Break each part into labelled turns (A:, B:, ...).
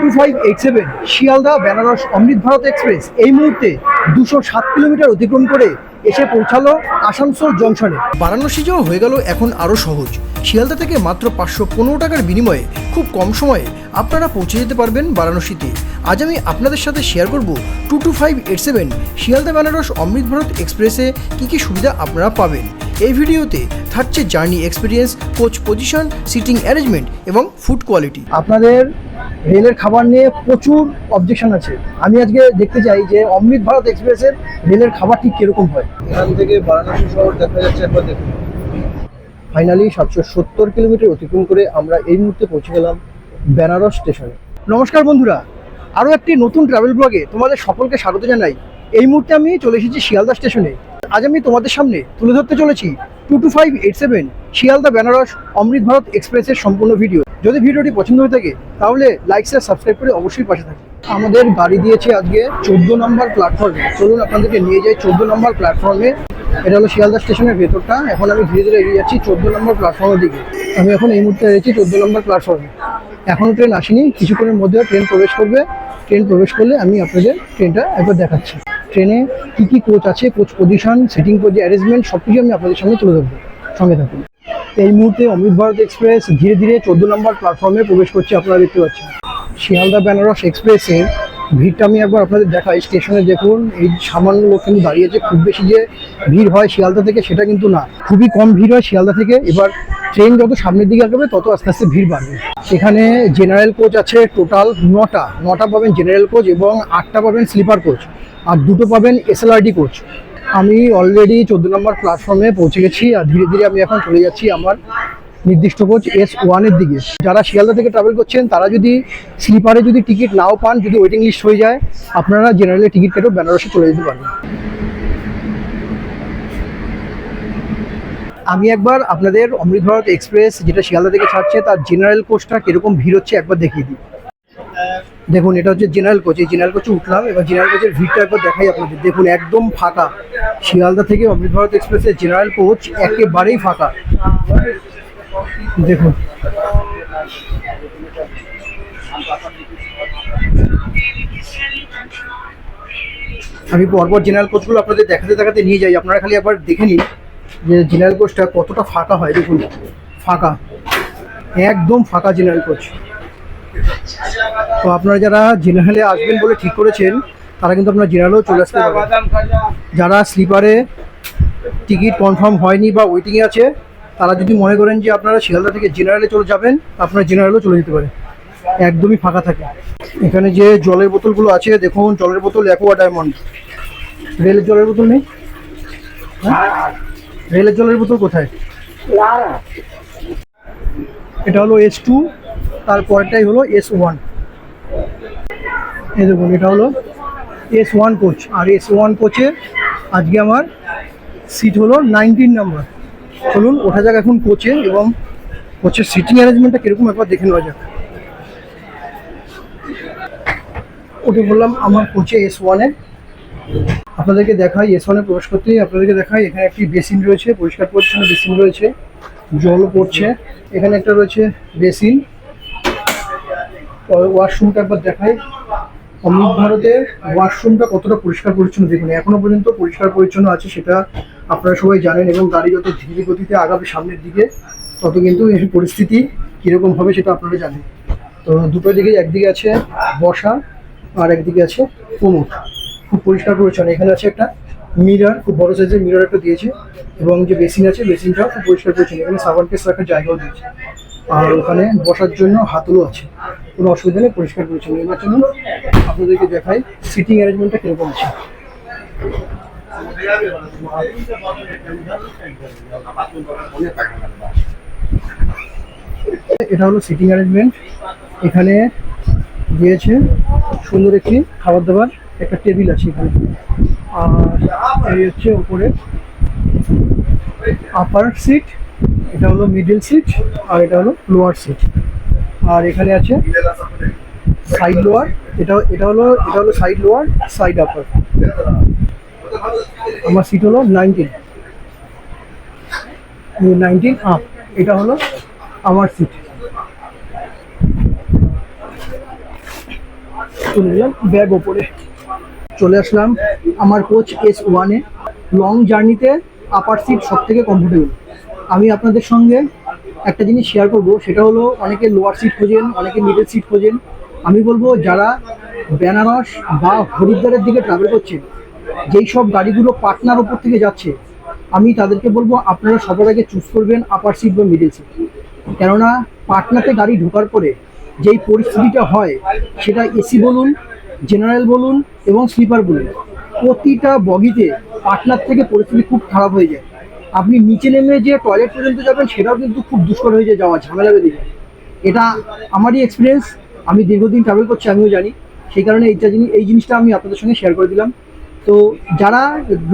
A: 2587 শিয়ালদা বেনারস অমৃত Bharat express এই মুহূর্তে 207 kilometre অতিক্রম করে এসে পৌঁছালো আসানসোল জংশনে। বারাণসী যাওয়া হয়ে গেল এখন আরও সহজ। শিয়ালদা থেকে মাত্র 515 টাকার বিনিময়ে খুব কম সময়ে আপনারা পৌঁছে যেতে পারবেন বারাণসীতে। আজ আমি আপনাদের সাথে শেয়ার করব 22587 শিয়ালদা বেনারস অমৃত ভারত এক্সপ্রেসে কী কী সুবিধা আপনারা পাবেন। এই ভিডিওতে থাকছে journey experience, coach position, sitting arrangement এবং ফুড কোয়ালিটি। আপনাদের রেলের খাবার নিয়ে প্রচুর অবজেকশন আছে। আমি আজকে দেখতে চাই যে অমৃত ভারত এক্সপ্রেসের রেলের খাবার ঠিক কীরকম হয়।
B: এখান থেকে বারাণসী শহর দেখা যাচ্ছে, একবার দেখুন।
A: ফাইনালি 770 কিলোমিটার অতিক্রম করে আমরা এই মুহূর্তে পৌঁছে গেলাম বেনারস স্টেশনে। নমস্কার বন্ধুরা, আরও একটি নতুন ট্রাভেল ব্লগে তোমাদের সকলকে স্বাগত জানাই। এই মুহূর্তে আমি চলে এসেছি শিয়ালদা স্টেশনে। আজ আমি তোমাদের সামনে তুলে ধরতে চলেছি 22587 শিয়ালদা বেনারস অমৃত ভারত এক্সপ্রেসের সম্পূর্ণ ভিডিও। যদি ভিডিওটি পছন্দ হয়ে থাকে তাহলে লাইক শেয়ার সাবস্ক্রাইব করে অবশ্যই পাশে থাকুন। আমাদের গাড়ি দিয়েছে আজকে 14 নম্বর প্ল্যাটফর্মে। চলুন আপনাদেরকে নিয়ে যাই 14 নম্বর প্ল্যাটফর্মে। এটা হলো শিয়ালদা স্টেশনের ভেতরটা। এখন আমি ধীরে ধীরে এগিয়ে যাচ্ছি 14 নম্বর প্ল্যাটফর্মের দিকে। আমি এখন এই মুহূর্তে রয়েছি 14 নম্বর প্ল্যাটফর্মে। এখনও ট্রেন আসেনি, কিছুক্ষণের মধ্যে ট্রেন প্রবেশ করবে। ট্রেন প্রবেশ করলে আমি আপনাদের ট্রেনটা একবার দেখাচ্ছি। ট্রেনে কী কী কোচ আছে, coach position, sitting coach arrangement সব কিছু আমি আপনাদের সামনে তুলে ধরবো। সঙ্গে থাকুন। এই মুহূর্তে অমৃত ভারত এক্সপ্রেস ধীরে ধীরে 14 নম্বর প্ল্যাটফর্মে প্রবেশ করছে। আপনারা দেখতে পাচ্ছেন শিয়ালদা বেনারস এক্সপ্রেসের ভিড়টা আমি একবার আপনাদের দেখাই। স্টেশনে দেখুন, এই সামান্য লোক কিন্তু দাঁড়িয়েছে। খুব বেশি যে ভিড় হয় শিয়ালদা থেকে সেটা কিন্তু না, খুবই কম ভিড় হয় শিয়ালদা থেকে। এবার ট্রেন যত সামনের দিকে আগাবে তত আস্তে আস্তে ভিড় বাড়বে। এখানে জেনারেল কোচ আছে টোটাল 9টা পাবেন জেনারেল কোচ এবং 8টা পাবেন স্লিপার কোচ, আর 2টো পাবেন এসএলআরডি কোচ। আমি অলরেডি 14 নম্বর প্ল্যাটফর্মে পৌঁছে গেছি আর ধীরে ধীরে আমি এখন চলে যাচ্ছি আমার নির্দিষ্ট কোচ S1-এর দিকে। যারা শিয়ালদা থেকে ট্রাভেল করছেন তারা যদি স্লিপারে যদি টিকিট নাও পান, যদি ওয়েটিং লিস্ট হয়ে যায়, আপনারা জেনারেলে টিকিট কেটেও বেনারসে চলে যেতে পারবেন। আমি একবার আপনাদের অমৃত ভারত এক্সপ্রেস যেটা শিয়ালদা থেকে ছাড়ছে তার জেনারেল কোচটা কীরকম ভিড় হচ্ছে একবার দেখিয়ে দিই। দেখুন, এটা হচ্ছে জেনারেল কোচ। এই জেনারেল কোচে উঠলাম, এবার জেনারেল কোচের ভিড়টা একবার দেখাই আপনাদের। দেখুন, একদম ফাঁকা। শিয়ালদা থেকে অমৃত ভারত এক্সপ্রেসের জেনারেল কোচ একেবারেই ফাঁকা। দেখুন, আমি পরপর জেনারেল কোচগুলো আপনাদের দেখাতে দেখাতে নিয়ে যাই। আপনারা খালি একবার দেখে নিন যে জেনারেল কোচটা কতটা ফাঁকা হয়। দেখুন, ফাঁকা, একদম ফাঁকা জেনারেল কোচ। তো আপনারা যারা জেনারেলে আসবেন বলে ঠিক করেছেন তারা কিন্তু আপনারা জেনারেলেও চলে আসতে পারবেন। যারা স্লিপারে টিকিট কনফার্ম হয়নি বা ওয়েটিংয়ে আছে তারা যদি মনে করেন যে আপনারা শিয়ালদা থেকে জেনারেলে চলে যাবেন, আপনারা জেনারেলেও চলে যেতে পারেন। একদমই ফাঁকা থাকে। এখানে যে জলের বোতলগুলো আছে দেখুন, জলের বোতল অ্যাকোয়া ডায়মন্ড। রেলের জলের বোতল নেই? রেলের জলের বোতল কোথায়? এটা হলো S2, তারপরটাই হলো S1। এই দেখুন, এটা হলো S1 কোচ। আর S1 কোচে আজকে আমার সিট হলো 19 নম্বর। চলুন ওঠা যাক এখন কোচে এবং কোচের সিটিং অ্যারেঞ্জমেন্টটা কীরকম একবার দেখে নেওয়া যাক। উঠে বললাম আমার কোচে S1-এ। আপনাদেরকে দেখাই S1-এ প্রবেশ করতেই আপনাদেরকে দেখাই এখানে একটি বেসিন রয়েছে, পরিষ্কার পরিচ্ছন্ন বেসিন রয়েছে, জলও পড়ছে। এখানে একটা রয়েছে বেসিন। ওয়াশরুমটা একবার দেখাই। অমৃত ভারতের ওয়াশরুমটা কতটা পরিষ্কার পরিচ্ছন্ন দেখুন। এখনো পর্যন্ত পরিষ্কার পরিচ্ছন্ন আছে, সেটা আপনারা সবাই জানেন। এবং গাড়ি যত ধীরে গতিতে আগাবে সামনের দিকে তত কিন্তু এই পরিস্থিতি কীরকম হবে সেটা আপনারা জানেন। তো দুটো দিকে, একদিকে আছে বসা আর একদিকে আছে কোমর। খুব পরিষ্কার পরিচ্ছন্ন। এখানে আছে একটা মিরর, খুব বড় সাইজের মিরর একটা দিয়েছে। এবং যে বেসিন আছে বেসিনটাও খুব পরিষ্কার পরিচ্ছন্ন। এখানে সাবান কেস রাখার জায়গাও দিয়েছে। আর ওখানে বসার জন্য হাতলও আছে, কোনো অসুবিধা নেই, পরিষ্কার পরিচ্ছন্ন। এবার চলুন আপনাদেরকে দেখাই সিটিং অ্যারেঞ্জমেন্টটা কীরকম আছে। এটা হলো সিটিং অ্যারেঞ্জমেন্ট। এখানে দিয়েছে সুন্দর একটি খাবার দাবার, একটা টেবিল আছে এখানে। আর এই হচ্ছে উপরে আপার সিট, এটা হলো মিডল সিট, আর এটা হলো লোয়ার সিট। আর এখানে আছে সাইড লোয়ার। এটা হলো সাইড লোয়ার, সাইড আপার। আমার সিট হলো 19 আপ। এটা হলো আমার সিট। তুলে দিলাম ব্যাগ ওপরে। চলে আসলাম আমার কোচ S1-এ। লং জার্নিতে আপার সিট সব থেকে কমফোর্টেবল। আমি আপনাদের সঙ্গে একটা জিনিস শেয়ার করব, সেটা হলো অনেকে লোয়ার সিট খোঁজেন, অনেকে মিডল সিট খোঁজেন। আমি বলবো যারা বেনারস বা হরিদ্বারের দিকে ট্রাভেল করছেন, যেই সব গাড়িগুলো পাটনার ওপর থেকে যাচ্ছে, আমি তাদেরকে বলবো আপনারা সবার আগে চুজ করবেন আপার সিট বা মিডল সিট। কেননা পাটনাতে গাড়ি ঢোকার পরে যেই পরিস্থিতিটা হয়, সেটা এসি বলুন, জেনারেল বলুন এবং স্লিপার বলুন, প্রতিটা বগিতে পাটনার থেকে পরিস্থিতি খুব খারাপ হয়ে যায়। আপনি নিচে নেমে যে টয়লেট পর্যন্ত যাবেন সেটাও কিন্তু খুব দুষ্কর হয়ে যায়, যাওয়া ঝামেলা বেঁধে যায়। এটা আমারই এক্সপিরিয়েন্স, আমি দীর্ঘদিন ট্রাভেল করছি, আমিও জানি। সেই কারণে এই জিনিসটা আমি আপনাদের সঙ্গে শেয়ার করে দিলাম। তো যারা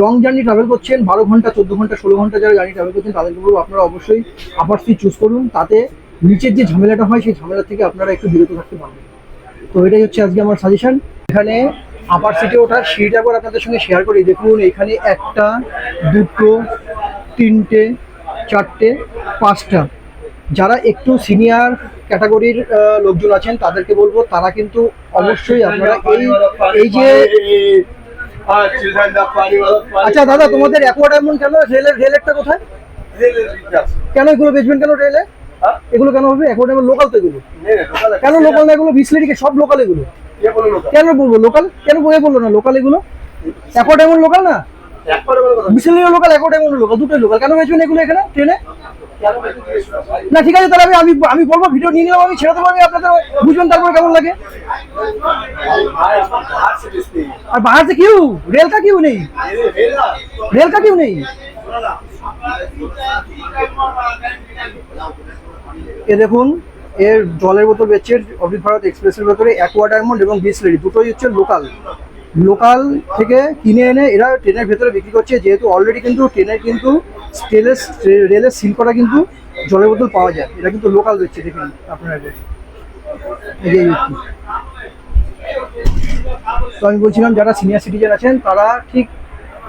A: লং জার্নি ট্রাভেল করছেন, 12 ঘন্টা, 14 ঘন্টা, 16 ঘন্টা যারা গাড়ি ট্রাভেল করছেন, তাদেরকে বলবো আপনারা অবশ্যই আপার সিট চুজ করুন। তাতে নিচের যে ঝামেলাটা হয় সেই ঝামেলা থেকে আপনারা একটু বিরত থাকতে পারবেন। তো এটাই হচ্ছে আজকে আমার সাজেশন। এখানে আপার সিটে ওঠার সিট একবার আপনাদের সঙ্গে শেয়ার করি। দেখুন এখানে 1টা, 2টো, 3টে, 4টে, 5টা। যারা একটু সিনিয়র ক্যাটাগরির লোকজন আছেন তাদেরকে বলবো তারা কিন্তু অবশ্যই আপনারা এই যে আচ্ছা দাদা, তোমাদের অ্যাকোয়ার্ড এমন কেন? রেলেরটা কোথায়? কেন এগুলো বেচবেন কেন রেলে? এগুলো কেন হবে? অ্যাকোয়ার্ড এমন লোকাল তো এগুলো। কেন লোকাল না? এগুলো বিসলেরিকে সব লোকাল এগুলো। কেন বলবো লোকাল? কেন বলে বললো না লোকাল? এগুলো অ্যাকোয়ার্ড এমন লোকাল না, বিসলেরিও লোকাল, অ্যাকোয়ার্ড এমন লোকাল, দুটোই লোকাল। কেন বেচবেন এগুলো এখানে ট্রেনে? না ঠিক আছে, তাহলে আমি বলবো, ভিডিও নিয়ে নিলাম, আমি ছেড়ে দেবো, আমি আপনাদের বুঝবেন তারপরে কেমন লাগে। আর बाहर से क्यों? रेल का क्यों नहीं? रेल का क्यों नहीं? এ দেখুন, এর জলের বোতল বেচছে অমৃত ভারত এক্সপ্রেসের ভেতরে। অ্যাকোয়া ডায়মন্ড এবং বিসলেরি দুটোই হচ্ছে লোকাল থেকে কিনে এনে এরা ট্রেনের ভেতরে বিক্রি করছে। যেহেতু অলরেডি কিন্তু ট্রেনের কিন্তু রেলের সিল করা কিন্তু জলের বোতল পাওয়া যায়, এটা কিন্তু লোকাল বেচছে। দেখুন আপনারা, এই যে ব্যক্তি। তো আমি বলছিলাম যারা সিনিয়র সিটিজেন আছেন তারা ঠিক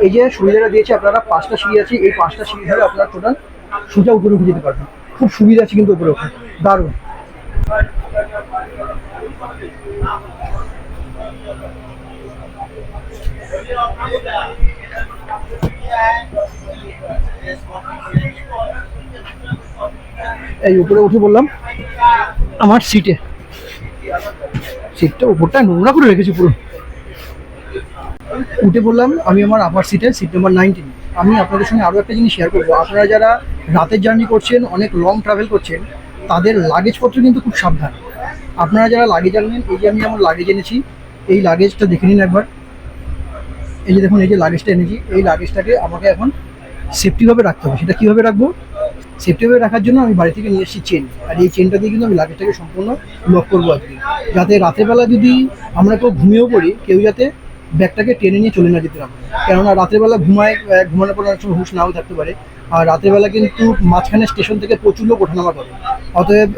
A: এই যে সুবিধাটা দিয়েছে, আপনারা 5টা সিঁড়ি আছে, এই 5টা সিঁড়ি ধরে আপনারা টোটাল সোজা উপরে উঠে যেতে পারবেন। খুব সুবিধা আছে কিন্তু উপরে ওঠা, দারুণ। এই উপরে উঠে বললাম আমার সিটটা উপরটা নোংরা করে রেখেছি পুরো। উঠে বললাম আমি আমার আপার সিটে, সিট নাম্বার 19। আমি আপনাদের সঙ্গে আরও একটা জিনিস শেয়ার করবো। আপনারা যারা রাতের জার্নি করছেন, অনেক লং ট্রাভেল করছেন, তাদের লাগেজপত্র কিন্তু খুব সাবধান। আপনারা যারা লাগেজ আনবেন, এই যে আমি আমার লাগেজ এনেছি, এই লাগেজটা দেখে নিন একবার। এই যে দেখুন, এই যে লাগেজটা এনেছি, এই লাগেজটাকে আমাকে এখন সেফটিভাবে রাখতে হবে। সেটা কীভাবে রাখবো? সেফটিভাবে রাখার জন্য আমি বাড়ি থেকে নিয়ে এসেছি চেন, আর এই চেনটা দিয়ে কিন্তু আমি লাগেজটাকে সম্পূর্ণ লক করবো আজকে, যাতে রাতেরবেলা যদি আমরা কেউ ঘুমিয়েও পড়ি, কেউ যাতে ব্যাগটাকে টেনে নিয়ে চলে না যেতে পারে। কেননা রাতেরবেলা ঘুমানোর পর অনেক সময় হুঁশ নাও থাকতে পারে। আর রাতেরবেলা কিন্তু মাঝখানে স্টেশন থেকে প্রচুর লোক ওঠানামা করে, অতএব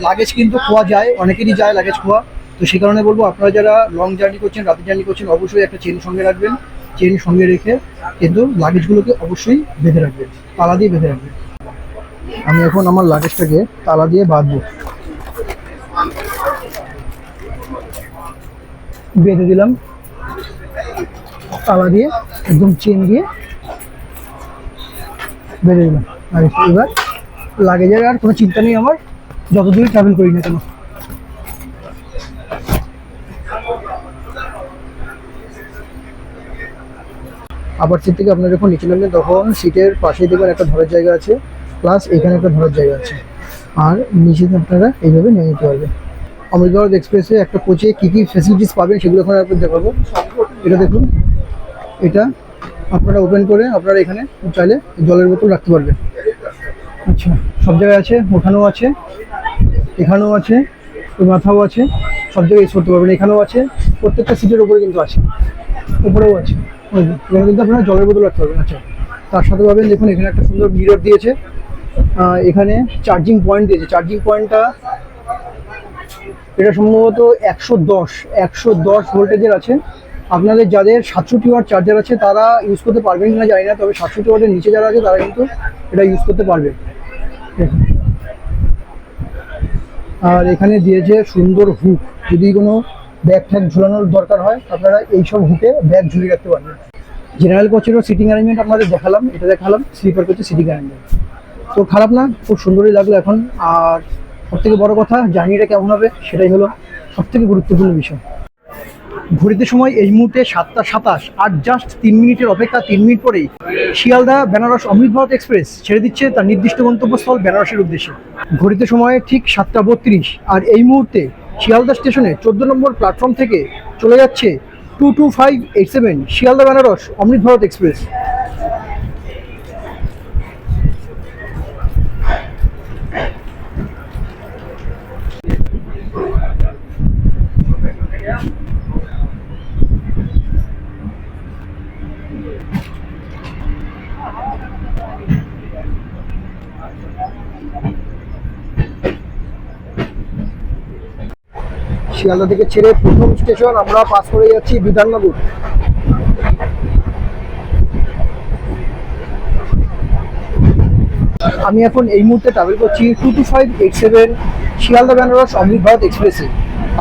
A: লাগেজ কিন্তু খোয়া যায়, অনেকেরই যায় লাগেজ খোয়া। তো সেই কারণে বলবো আপনারা যারা লং জার্নি করছেন, রাতের জার্নি করছেন, অবশ্যই একটা চেন সঙ্গে রাখবেন। চেন সঙ্গে রেখে কিন্তু লাগেজগুলোকে অবশ্যই বেঁধে রাখবেন, তালা দিয়ে বেঁধে রাখবেন। আমি এখন আমার লাগেজটাকে তালা দিয়ে বাঁধবো, বেঁধে দিলাম তালা দিয়ে, একদম চেন দিয়ে বেঁধে দিলাম। আর এবার লাগেজের আর কোনো চিন্তা নেই আমার, যত দূরে ট্রাভেল করি না কেন। আবার সিট থেকে আপনারা যখন নিচে নামবেন, তখন সিটের পাশেই দেখবেন একটা ধরার জায়গা আছে, প্লাস এখানে একটা ধরার জায়গা আছে, আর নিচে আপনারা এইভাবে নিয়ে নিতে পারবেন। অমৃত ভারত এক্সপ্রেসে একটা কোচে কী কী ফ্যাসিলিটিস পাবেন সেগুলো এখন আপনাদের দেখাবো। এটা দেখুন, এটা আপনারা ওপেন করে আপনারা এখানে চাইলে জলের বোতল রাখতে পারবেন। আচ্ছা, সব জায়গায় আছে, ওখানেও আছে, এখানেও আছে, ওই মাথাও আছে, সব জায়গায় ইউজ করতে পারবেন। এখানেও আছে, প্রত্যেকটা সিটের উপরে কিন্তু আছে, উপরেও আছে, এখানে কিন্তু আপনারা জলের বোতল রাখতে পারবেন। আচ্ছা, তার সাথে পাবেন দেখুন এখানে একটা সুন্দর মিরর দিয়েছে, এখানে চার্জিং পয়েন্ট দিয়েছে। চার্জিং পয়েন্টটা এটা সম্ভবত 110 ভোল্টেজের আছে। আপনাদের যাদের 67 ওয়াট চার্জার আছে তারা ইউজ করতে পারবেন কিনা জানি না, তবে 67 ওয়াটের নিচে যারা আছে তারা কিন্তু এটা ইউজ করতে পারবে। আর এখানে দিয়েছে সুন্দর হুক, যদি কোনো ব্যাগ ট্যাগ ঝুলানোর দরকার হয়, আপনারা এইসব হুকে ব্যাগ ঝুলিয়ে রাখতে পারবেন। জেনারেল কোচেরও সিটিং অ্যারেঞ্জমেন্ট আপনাদের দেখালাম, এটা দেখালাম স্লিপার কোচের সিটিং অ্যারেঞ্জমেন্ট। তো খারাপ না, খুব সুন্দরই লাগলো এখন। আর সবথেকে বড় কথা, জার্নিটা কেমন হবে সেটাই হলো সবথেকে গুরুত্বপূর্ণ বিষয়। ঘড়িতে সময় এই মুহূর্তে 7টা 27, আর জাস্ট 3 মিনিটের অপেক্ষা। 3 মিনিট পরেই শিয়ালদা বেনারস অমৃত ভারত এক্সপ্রেস ছেড়ে দিচ্ছে তার নির্দিষ্ট গন্তব্যস্থল বেনারসের উদ্দেশ্যে। ঘড়িতে সময় ঠিক 7টা 32, আর এই মুহূর্তে শিয়ালদা স্টেশনে 14 নম্বর প্ল্যাটফর্ম থেকে চলে যাচ্ছে 22587 শিয়ালদা বেনারস অমৃত ভারত এক্সপ্রেস। শিয়ালদা থেকে ছেড়ে প্রথম স্টেশন আমরা পাস করে যাচ্ছি বিধাননগর। আমি এখন এই মুহূর্তে ট্রাভেল করছি 22587 শিয়ালদা বেনারস অমৃত ভারত এক্সপ্রেসে।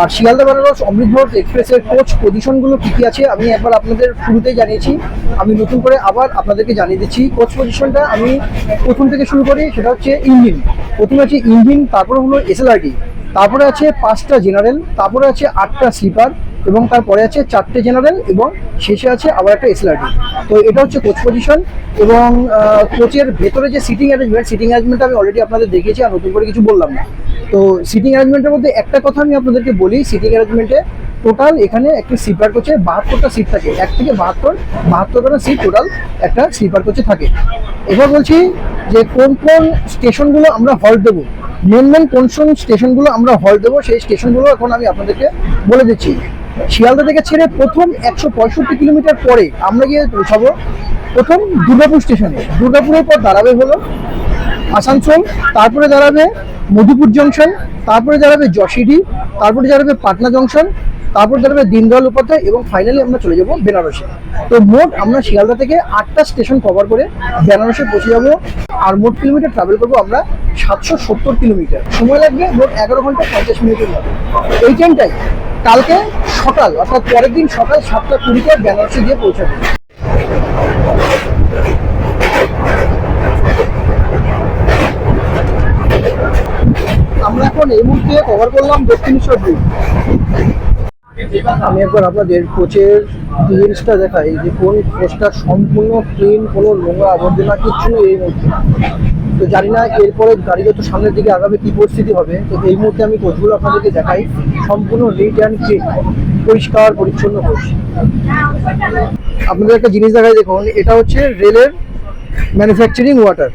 A: আর শিয়ালদা বেনারস অমৃত ভারত এক্সপ্রেসের কোচ পজিশনগুলো কী কী আছে আমি একবার আপনাদের শুরুতেই জানিয়েছি, আমি নতুন করে আবার আপনাদেরকে জানিয়ে দিচ্ছি। কোচ পজিশনটা আমি প্রথম থেকে শুরু করি, সেটা হচ্ছে ইঞ্জিন। প্রথমে আছে ইঞ্জিন, তারপরে হলো এসএলআরটি, তারপরে আছে 5টা জেনারেল, তারপরে আছে 8টা স্লিপার, এবং তারপরে আছে 4টে জেনারেল, এবং শেষে আছে আবার একটা এসএলআরটি। তো এটা হচ্ছে কোচ পজিশন। এবং কোচের ভেতরে যে সিটিং অ্যারেঞ্জমেন্ট আমি অলরেডি আপনাদের দেখিয়েছি, আর নতুন করে কিছু বললাম না। তো সিটিং অ্যারেঞ্জমেন্টের মধ্যে একটা কথা আমি আপনাদেরকে বলি, সিটিং অ্যারেঞ্জমেন্টে টোটাল এখানে একটা স্লিপার কোচে 72টা সিট থাকে। 1 থেকে 72খানা সিট টোটাল একটা স্লিপার কোচে থাকে। এবার বলছি যে কোন কোন স্টেশনগুলো আমরা হল্ট দেবো, মেন কোন স্টেশনগুলো আমরা হল্ট দেবো, সেই স্টেশনগুলো এখন আমি আপনাদেরকে বলে দিচ্ছি। শিয়ালদা থেকে ছেড়ে প্রথম 165 কিলোমিটার পরে আমরা গিয়ে পৌঁছাবো প্রথম দুর্গাপুর স্টেশনে। দুর্গাপুরের পর দাঁড়াবে হলো আসানসোল, তারপরে দাঁড়াবে মধুপুর জংশন, তারপরে দাঁড়াবে যশিডি, তারপরে দাঁড়াবে পাটনা জংশন, তারপর দাঁড়াবে দীনদয়াল উপাধ্যায়, এবং ফাইনালি আমরা চলে যাব বেনারসে। তো মোট আমরা শিয়ালদা থেকে 8টা স্টেশন কভার করে বেনারসে পৌঁছে যাব। আর মোট কিলোমিটার ট্রাভেল করবো আমরা 770 কিলোমিটার। সময় লাগবে মোট 11 ঘন্টা 50 মিনিটের মতো। এই ট্রেনটাই কালকে সকাল, অর্থাৎ পরের দিন সকাল 7টা 20-তে বেনারসে গিয়ে পৌঁছাবে। আমরা এখন এই মুহূর্তে কভার করলাম দক্ষিণেশ্বর দ্বীপ। আমি একবার আপনাদের কোচের ক্লিয়ারেন্সটা দেখাই, যে কোন কোচটা সম্পূর্ণ ক্লিন, কোনো নোংরা আবর্জনা কিচ্ছু নেই এই মুহূর্তে। তো জানি না এরপরে গাড়ি যত সামনের দিকে আগাবে কী পরিস্থিতি হবে। তো এই মুহূর্তে আমি কোচগুলো আপনাদেরকে দেখাই, সম্পূর্ণ নিট অ্যান্ড ক্লিন, পরিষ্কার পরিচ্ছন্ন কোচ। আপনাদের একটা জিনিস দেখাই, দেখুন এটা হচ্ছে রেলের ম্যানুফ্যাকচারিং ওয়াটার।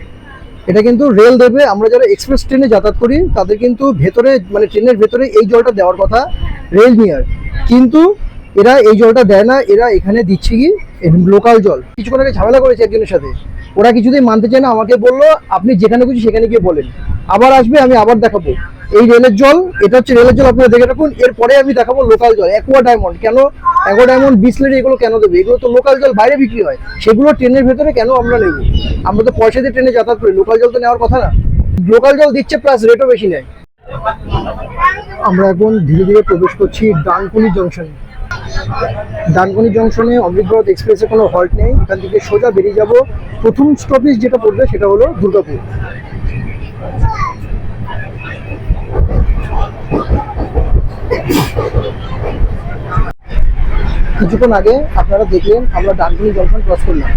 A: এটা কিন্তু রেল দেবে। আমরা যারা এক্সপ্রেস ট্রেনে যাতায়াত করি তাদের কিন্তু ভেতরে, মানে ট্রেনের ভেতরে এই জলটা দেওয়ার কথা রেল নিয়ার, কিন্তু এরা এই জলটা দেয় না। এরা এখানে দিচ্ছে কি লোকাল জল। কিছুক্ষণ আগে ঝামেলা করেছে একজনের সাথে, ওরা কিছুতেই মানতে চায় না। আমাকে বললো আপনি যেখানে খুশি সেখানে গিয়ে বলেন, আবার আসবে আমি আবার দেখাবো এই রেলের জল। এটা হচ্ছে রেলের জল, আপনারা দেখে রাখুন। এরপরে আমি দেখাবো লোকাল জল, অ্যাকোয়া ডায়মন্ড। কেন অ্যাকোয়া ডায়মন্ড, বিসলেরি, এগুলো কেন দেবে? এগুলো তো লোকাল জল, বাইরে বিক্রি হয়। সেগুলো ট্রেনের ভেতরে কেন আমরা নেব? আমরা তো পয়সা দিয়ে ট্রেনে যাতায়াত করি, লোকাল জল তো নেওয়ার কথা না। লোকাল জল দিচ্ছে, প্লাস রেটও বেশি নেয়। আমরা এখন ধীরে ধীরে প্রবেশ করছি ডানকুনি জংশনে। ডানকুনি জংশনে অমৃত ভারত এক্সপ্রেসের কোনো হল্ট নেই। এখান থেকে সোজা বেরিয়ে যাব। প্রথম স্টপেজ যেটা পড়বে সেটা হলো দুর্গাপুর। কিছুক্ষণ আগে আপনারা দেখলেন আমরা ডানকুনি জংশন ক্রস করলাম,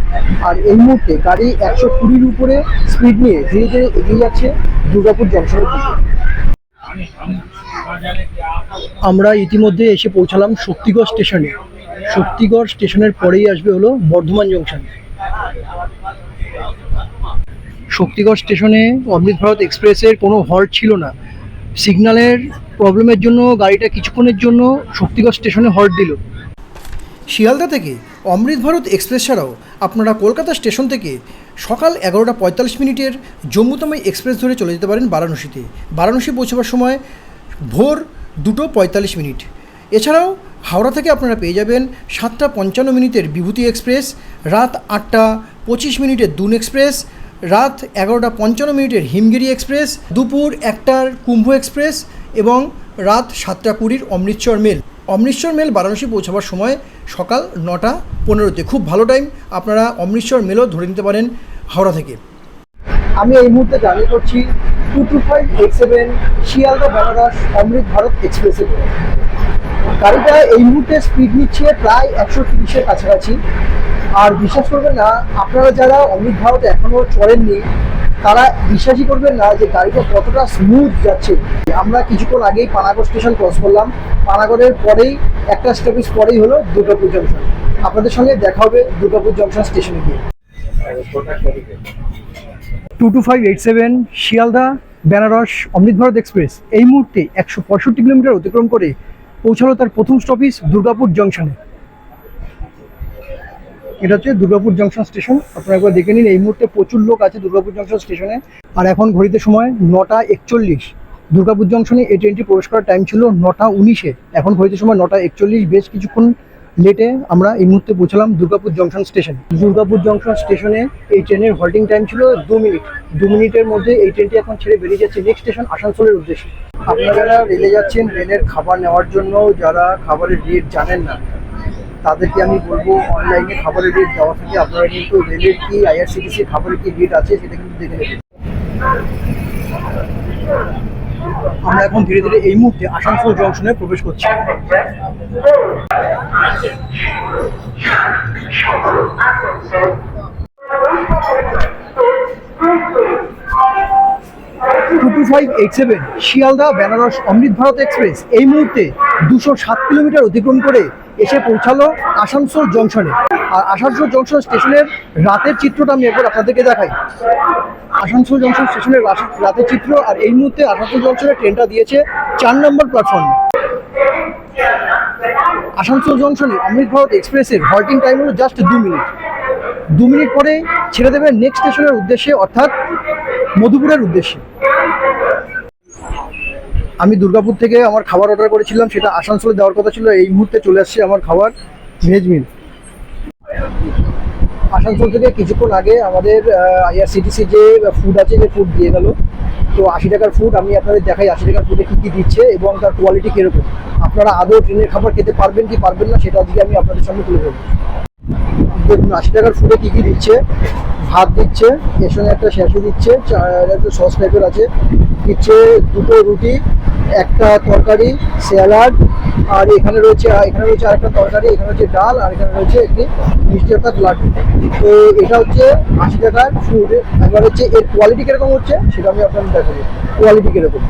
A: আর এই মুহূর্তে গাড়ি 120-র উপরে স্পিড নিয়ে ধীরে ধীরে এগিয়ে যাচ্ছে দুর্গাপুর জংশনের দিকে। আমরা ইতিমধ্যে এসে পৌঁছালাম শক্তিগড় স্টেশনে। শক্তিগড় স্টেশনের পরেই আসবে হলো বর্ধমান জংশন। শক্তিগড় স্টেশনে অমৃত ভারত এক্সপ্রেসের কোনো হল্ট ছিল না। সিগন্যালের প্রবলেমের জন্য গাড়িটা কিছুক্ষণের জন্য শক্তিগড় স্টেশনে হল্ট দিল। শিয়ালদা থেকে অমৃত ভারত এক্সপ্রেস ছাড়াও আপনারা কলকাতা স্টেশন থেকে সকাল 11টা 45 জম্মুতামাই এক্সপ্রেস ধরে চলে যেতে পারেন বারাণসীতে। বারাণসী পৌঁছবার সময় ভোর 2:45। এছাড়াও হাওড়া থেকে আপনারা পেয়ে যাবেন 7টা 55 বিভূতি এক্সপ্রেস, রাত 8টা 25 দুন এক্সপ্রেস, রাত 11টা 55 হিমগিরি এক্সপ্রেস, দুপুর 1টার কুম্ভ এক্সপ্রেস, এবং রাত 7টা 20 অমৃতসর মেল। অমৃতসর মেল বারাণসী পৌঁছাবার সময় সকাল 9:15-তে। খুব ভালো টাইম, আপনারা অমৃতসর মেলও ধরে নিতে পারেন হাওড়া থেকে। আমি এই মুহূর্তে জার্নি করছি 22587 শিয়ালদা বেনারস অমৃত ভারত এক্সপ্রেসে করে। গাড়িটা এই মুহূর্তে স্পিড নিচ্ছে প্রায় 130-এর কাছাকাছি। আর বিশ্বাস করবেন না, আপনারা যারা অমৃত ভারত এখনও চড়েননি তারা বিশ্বাসই করবেন না যে গাড়িটা কতটা স্মুথ যাচ্ছে। আমরা কিছুক্ষণ আগেই পানাগড় স্টেশন ক্রস করলাম। পানাগড়ের পরেই একটা স্টপেজ পরেই হলো দুর্গাপুর জংশন। আপনাদের সঙ্গে দেখা হবে দুর্গাপুর জংশন স্টেশনে গিয়ে। 22587 শিয়ালদা বেনারস অমৃত ভারত এক্সপ্রেস এই মুহূর্তে 165 কিলোমিটার অতিক্রম করে পৌঁছালো তার প্রথম স্টপেজ দুর্গাপুর জংশনে। এটা হচ্ছে দুর্গাপুর জংশন স্টেশন। আপনারা একবার দেখে নিন, এই মুহূর্তে প্রচুর লোক আছে দুর্গাপুর জংশন স্টেশনে। আর এখন ঘড়িতে সময় 9:41। দুর্গাপুর জংশনে এই ট্রেনটি প্রবেশ করার টাইম ছিল 9:19-এ। এখন ঘড়িতে সময় 9:41। বেশ কিছুক্ষণ লেটে আমরা এই মুহূর্তে পৌঁছলাম Durgapur junction station. Durgapur junction স্টেশনে এই ট্রেনের হল্টিং টাইম ছিল 2 মিনিট। 2 মিনিটের মধ্যে এই ট্রেনটি এখন ছেড়ে বেরিয়ে যাচ্ছে নেক্সট স্টেশন আসানসোলের উদ্দেশ্যে। আপনারা যারা রেলে যাচ্ছেন, রেলের খাবার নেওয়ার জন্য যারা খাবারের রেট জানেন না, তাদেরকে আমি বলবো অনলাইনে খাবারের রেট দেওয়া থাকে। আপনারা কিন্তু রেলের কি IRCTC খাবারের কি রেট আছে সেটা কিন্তু দেখে নেবেন। আমরা এখন ধীরে ধীরে এই মুহূর্তে আসানসোল জংশনে প্রবেশ করছি। শিয়ালদা বেনারস অমৃত ভারত এক্সপ্রেস এই মুহূর্তে 207 কিলোমিটার অতিক্রম করে এসে পৌঁছালো আসানসোল জংশনে। আর আসানসোল জংশন স্টেশনের রাতের চিত্রটা আমি একবার আপনাদেরকে দেখাই। আসানসোল জংশন স্টেশনের রাতের চিত্র। আর এই মুহূর্তে আসানসোল জংশনের ট্রেনটা দিয়েছে 4 নম্বর প্ল্যাটফর্মে। আসানসোল জংশনে অমৃত ভারত এক্সপ্রেসের হল্টিং টাইম হলো জাস্ট 2 মিনিট। 2 মিনিট পরে ছেড়ে দেবে নেক্সট স্টেশনের উদ্দেশ্যে, অর্থাৎ মধুপুরের উদ্দেশ্যে। আমি দুর্গাপুর থেকে আমার খাবার অর্ডার করেছিলাম, সেটা আসানসোলে দেওয়ার কথা ছিল। এই মুহূর্তে চলে আসছে আমার খাবার, ভেজ মিল। আসানসোল থেকে কিছুক্ষণ আগে আমাদের IRCTC যে ফুড আছে, যে ফুড দিয়ে গেল। তো 80 টাকার ফুড আমি আপনাদের দেখাই 80 টাকার ফুডে কী কী দিচ্ছে এবং তার কোয়ালিটি কীরকম। আপনারা আদৌ ট্রেনের খাবার খেতে পারবেন কি পারবেন না সেটা দিয়ে আমি আপনাদের সামনে তুলে ধরবো। দেখুন 80 টাকার ফুডে কী কী দিচ্ছে। ভাত দিচ্ছে, এর সঙ্গে একটা শ্যাশু দিচ্ছে, একটা সস টাইপের আছে, দিচ্ছে 2টো রুটি, একটা তরকারি, স্যালাড, আর এখানে রয়েছে আরেকটা তরকারি, এখানে হচ্ছে ডাল, আর এখানে রয়েছে একটি মিষ্টি অর্থাৎ লাড্ডু। তো এটা হচ্ছে 80 টাকার ফুড। এবার হচ্ছে এর কোয়ালিটি কীরকম হচ্ছে সেটা আমি আপনাদের দেখাবো। কোয়ালিটি কীরকম,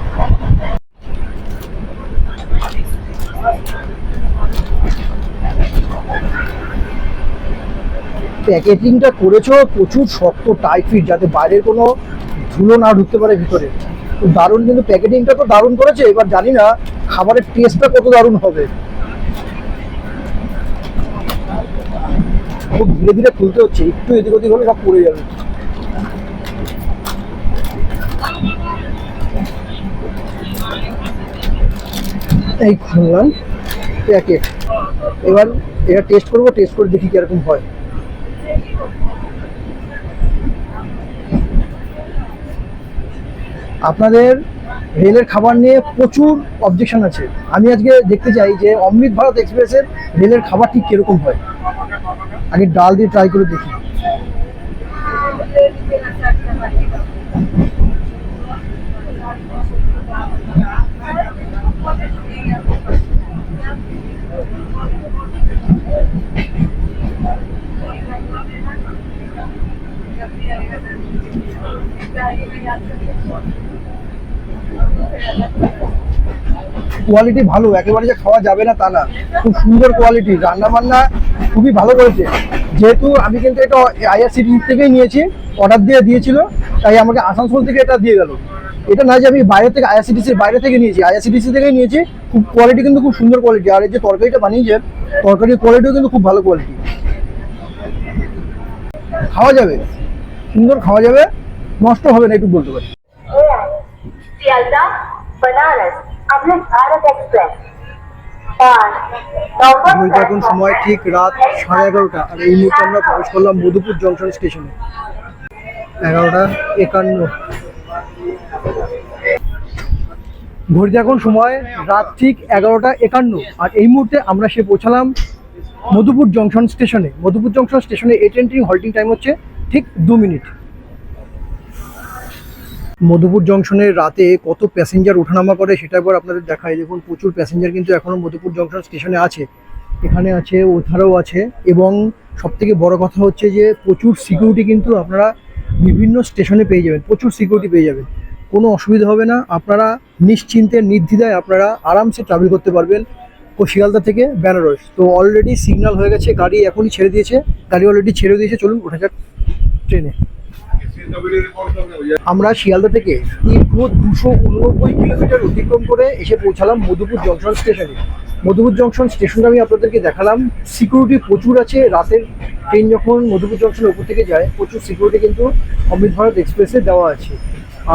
A: প্যাকেজিংটা করেছো প্রচুর শক্ত টাইট ফিট, যাতে বাইরের কোনো ধুলো না ঢুকতে পারে ভিতরে। তো দারুণ, কিন্তু প্যাকেজিংটা তো দারুণ করেছে। এবার জানি না খাবারের টেস্টটা কত দারুণ হবে। খুব ধীরে ধীরে খুলতে হচ্ছে, একটু এদিক ওদিক হলে সব পড়ে যাবে। এই খুললাম প্যাকেট। এবার এটা টেস্ট করবো, টেস্ট করে দেখি কিরকম হয়। আপনাদের রেলের খাবার নিয়ে প্রচুর অবজেকশন আছে। আমি আজকে দেখতে চাই যে অমৃত ভারত এক্সপ্রেসের রেলের খাবার ঠিক কিরকম হয়। আগে ডাল দিয়ে ট্রাই করে দেখি। কোয়ালিটি ভালো, একেবারে যে খাওয়া যাবে না তা না, খুব সুন্দর কোয়ালিটি। রান্না বান্না খুবই ভালো করেছে। যেহেতু আমি কিন্তু এটা IRCTC থেকেই নিয়েছি, অর্ডার দিয়েছিল, তাই আমাকে আসানসোল থেকে এটা দিয়ে গেল। এটা না যে আমি বাইরে থেকে IRCTCর বাইরে থেকে নিয়েছি, IRCTC থেকেই নিয়েছি। খুব কোয়ালিটি কিন্তু খুব সুন্দর কোয়ালিটি। আর এই যে তরকারিটা বানিয়েছে, তরকারির কোয়ালিটিও কিন্তু খুব ভালো কোয়ালিটি। খাওয়া যাবে, সুন্দর খাওয়া যাবে, নষ্ট হবে না একটু বলতে পারি।
C: শিয়ালদা বেনারস অমৃত ভারত এক্সপ্রেস।
A: এখন সময় ঠিক রাত 11:30। আর এই মুহূর্তে আমরা প্রবেশ করলাম মধুপুর জংশন স্টেশনে 11:51। ঘড়িতে এখন সময় রাত ঠিক 11:51, আর এই মুহূর্তে আমরা সে পৌঁছালাম মধুপুর জংশন স্টেশনে। মধুপুর জংশন স্টেশনে এই ট্রেনটির হল্টিং টাইম হচ্ছে ঠিক 2 মিনিট। মধুপুর জংশনে রাতে কত প্যাসেঞ্জার ওঠানামা করে সেটা একবার আপনাদের দেখায়। দেখুন প্রচুর প্যাসেঞ্জার কিন্তু এখনও মধুপুর জংশন স্টেশনে আছে, এখানে আছে, ওধারেও আছে। এবং সবথেকে বড় কথা হচ্ছে যে প্রচুর সিকিউরিটি কিন্তু আপনারা বিভিন্ন স্টেশনে পেয়ে যাবেন, প্রচুর সিকিউরিটি পেয়ে যাবেন, কোনো অসুবিধা হবে না। আপনারা নিশ্চিন্তে নির্দ্বিধায় আপনারা আরামসে ট্রাভেল করতে পারবেন শিয়ালদা থেকে বেনারস। তো অলরেডি সিগন্যাল হয়ে গেছে, গাড়ি এখনই ছেড়ে দিয়েছে, গাড়ি অলরেডি ছেড়ে দিয়েছে। চলুন ওঠা যাক ট্রেনে। আমরা শিয়ালদা থেকে দীর্ঘ 289 কিলোমিটার অতিক্রম করে এসে পৌঁছালাম মধুপুর জংশন স্টেশনে। মধুপুর জংশন স্টেশনটা আমি আপনাদেরকে দেখালাম, সিকিউরিটি প্রচুর আছে। রাতের ট্রেন যখন মধুপুর জংশনের উপর থেকে যায়, প্রচুর সিকিউরিটি কিন্তু অমৃত ভারত এক্সপ্রেসে দেওয়া আছে।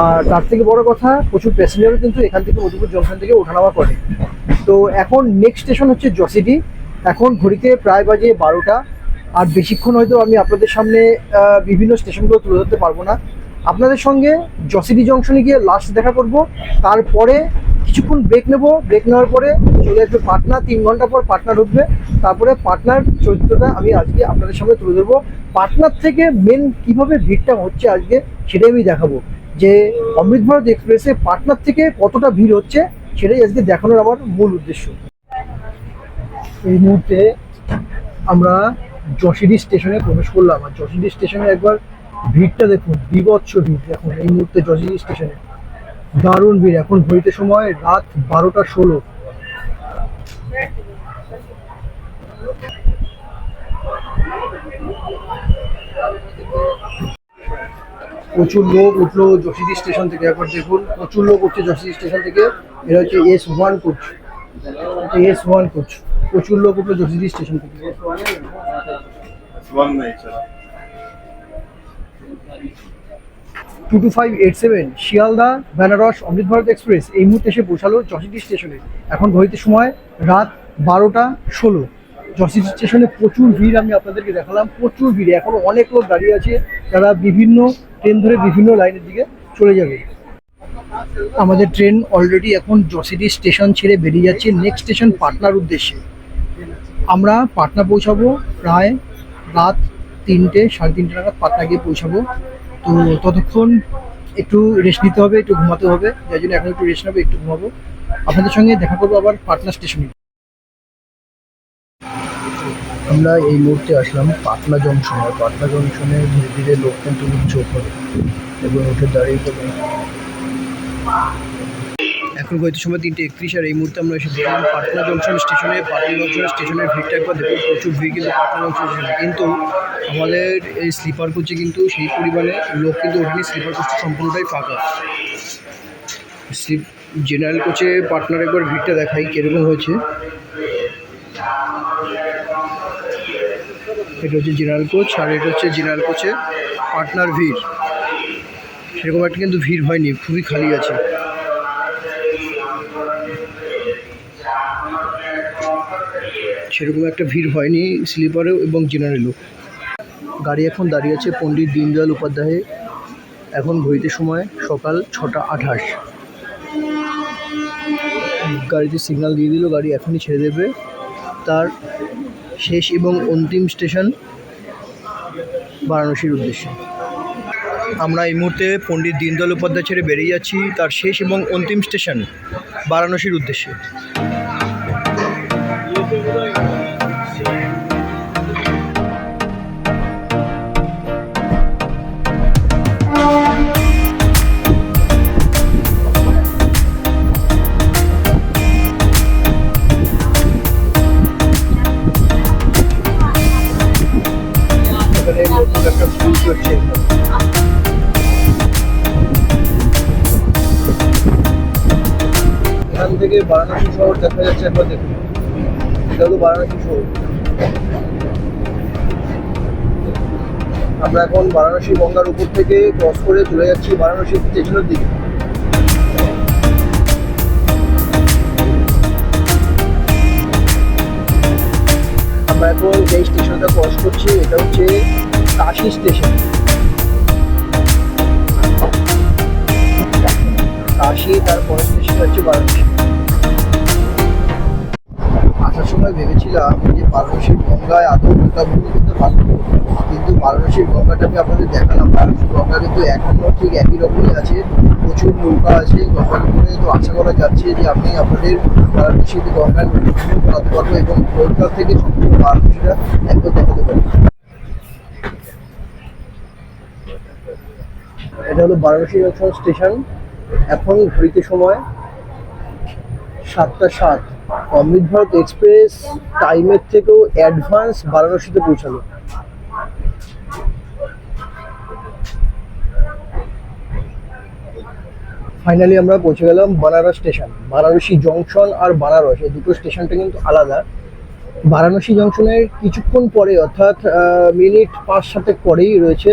A: আর তার থেকে বড় কথা, প্রচুর প্যাসেঞ্জারও কিন্তু এখান থেকে মধুপুর জংশন থেকে ওঠানামা করে। তো এখন নেক্সট স্টেশন হচ্ছে জসিডি। এখন ঘড়িতে প্রায় বাজে 12টা। আর বেশিক্ষণ হয়তো আমি আপনাদের সামনে বিভিন্ন স্টেশনগুলো তুলে ধরতে পারবো না। আপনাদের সঙ্গে জসিডি জংশনে গিয়ে লাস্ট দেখা করব, তারপরে কিছুক্ষণ ব্রেক নেব, ব্রেক নেওয়ার পরে চলে আসবে পাটনা। 3 ঘন্টা পর পাটনা ঢুকবে, তারপরে পাটনার চরিত্রটা আমি আজকে আপনাদের সামনে তুলে ধরবো। পাটনার থেকে মেন কীভাবে ভিড়টা হচ্ছে আজকে সেটাই আমি দেখাবো, যে অমৃত ভারত এক্সপ্রেসে পাটনার থেকে কতটা ভিড় হচ্ছে সেটাই আজকে দেখানোর আমার মূল উদ্দেশ্য। এই মুহূর্তে আমরা জসিডি স্টেশনে প্রবেশ করলাম, আর জসিডি স্টেশনে একবার ভিড়টা দেখুন, বিভৎস ভিড়। এখন এই মুহূর্তে জসিডি স্টেশনে দারুণ ভিড়। এখন ঘড়িতে সময় রাত 12:16। প্রচুর লোক উঠলো জসিডি স্টেশন থেকে, একবার দেখুন প্রচুর লোক উঠছে জসিডি স্টেশন থেকে। এটা হচ্ছে S1 কোচ, S1 কোচ। প্রচুর লোক উঠলো জসিডি স্টেশন থেকে। 22587 শিয়ালদা বেনারস অমৃত ভারত এক্সপ্রেস এই মুহূর্তে এসে পৌঁছালো জসিডি স্টেশনে। এখন ঘড়িতে সময় রাত 12:16। জসিডি স্টেশনে প্রচুর ভিড়, আমি আপনাদেরকে দেখালাম, প্রচুর ভিড়। এখনও অনেক লোক দাঁড়িয়ে আছে, তারা বিভিন্ন ট্রেন ধরে বিভিন্ন লাইনের দিকে চলে যাবে। আমাদের ট্রেন অলরেডি এখন জসিডি স্টেশন ছেড়ে বেরিয়ে যাচ্ছে নেক্সট স্টেশন পাটনার উদ্দেশ্যে। আমরা পাটনা পৌঁছাবো প্রায় রাত 3টে, 3:30 নাগাদ পাটনা গিয়ে পৌঁছাবো। তো ততক্ষণ একটু রেস্ট নিতে হবে, একটু ঘুমাতে হবে, যার জন্য এখন একটু রেস্ট নেবো, একটু ঘুমাবো। আপনাদের সঙ্গে দেখা করবো আবার পাটনা স্টেশনে। আমরা এই মুহূর্তে আসলাম পাটনা জংশনে। পাটনা জংশনে ধীরে ধীরে লোক কিন্তু চোখ করে এবং উঠে দাঁড়িয়ে পড়ে। এখন ঘড়িতে সময় 3:31, আর এই মুহূর্তে আমরা এসে দেখলাম পাটনা জংশন স্টেশনে। পাটনা জংশন স্টেশনের ভিড়টা একবার দেখুন, প্রচুর ভিড় কিন্তু পাটনা জংশন স্টেশনে। কিন্তু আমাদের এই স্লিপার কোচে কিন্তু সেই পরিমাণে লোক কিন্তু ওঠেনি, স্লিপার কোচটা সম্পূর্ণটাই ফাঁকা। জেনারেল কোচে পাটনার একবার ভিড়টা দেখাই কীরকম হয়েছে। এটা হচ্ছে জেনারেল কোচ, আর এটা হচ্ছে জেনারেল কোচে পাটনার ভিড়। সেরকম একটা কিন্তু ভিড় হয়নি, খুবই খালি আছে। সেরকম একটা ভিড় হয়নি স্লিপারেও এবং জেনারেলও। গাড়ি এখন দাঁড়িয়ে আছে পণ্ডিত দীনদয়াল উপাধ্যায়ে। এখন ঘড়িতে সময় সকাল 6:28। গাড়িতে সিগন্যাল দিয়ে দিল, গাড়ি এখনই ছেড়ে দেবে তার শেষ এবং অন্তিম স্টেশন বারাণসীর উদ্দেশ্যে। আমরা এই মুহূর্তে পণ্ডিত দীনদয়াল উপাধ্যায় ছেড়ে বেরিয়ে যাচ্ছি তার শেষ এবং অন্তিম স্টেশন বারাণসীর উদ্দেশ্যে। একটা ব্রিজ হচ্ছে,
B: এখান থেকে বারাণসী শহর দেখা যাচ্ছে, একবার দেখুন। এটা হলো বারাণসী শহর। আমরা এখন বারাণসী গঙ্গার উপর থেকে ক্রস করে চলে যাচ্ছি বারাণসী স্টেশনের দিকে। আমরা এখন যেই স্টেশনটা ক্রস করছি এটা হচ্ছে কাশী স্টেশন। কাশী, তারপরে স্টেশন
A: হচ্ছে বারাণসী। আসার সময় ভেবেছিলাম যে বারাণসীর গঙ্গায় আদৌ নৌকাভ্রমণ করতে পারবো, কিন্তু বারাণসীর গঙ্গাটা আমি আপনাদের দেখালাম। বারাণসীর গঙ্গা কিন্তু এখনো ঠিক একই রকমই আছে, প্রচুর নৌকা আছে গঙ্গার উপরে। তো আশা করা যাচ্ছে যে আমি আপনাদের বারাণসীর গঙ্গায় নৌকাভ্রমণ করাতে পারবো এবং কলকাতা থেকে সম্পূর্ণ বারাণসীটা একদম দেখাতে পারবো। এটা হলো বারাণসী জংশন স্টেশন। এখন ঘড়িতে সময় 7:07। অমৃত ভারত এক্সপ্রেস টাইমের থেকেও অ্যাডভান্স বারাণসীতে পৌঁছালো। ফাইনালি আমরা পৌঁছে গেলাম বানারস স্টেশন। বারাণসী জংশন আর বানারস এই দুটো স্টেশনটা কিন্তু আলাদা। বারাণসী জংশনের কিছুক্ষণ পরে অর্থাৎ মিনিট 5-7 পরেই রয়েছে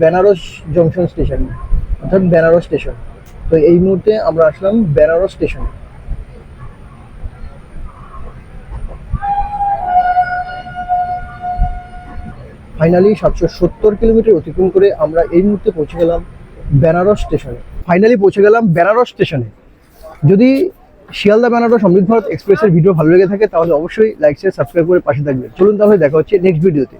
A: বেনারস জংশন স্টেশন, অর্থাৎ বেনারস স্টেশন। তো এই মুহূর্তে আমরা আসলাম বেনারস স্টেশনে। ফাইনালি 770 কিলোমিটার অতিক্রম করে আমরা এই মুহূর্তে পৌঁছে গেলাম বেনারস স্টেশনে। ফাইনালি পৌঁছে গেলাম বেনারস স্টেশনে। যদি শিয়ালদা বেনারস অমৃত ভারত এক্সপ্রেসের ভিডিও ভালো লেগে থাকে তাহলে অবশ্যই লাইক শেয়ার সাবস্ক্রাইব করে পাশে থাকবে। চলুন তাহলে দেখা হচ্ছে নেক্সট ভিডিওতে।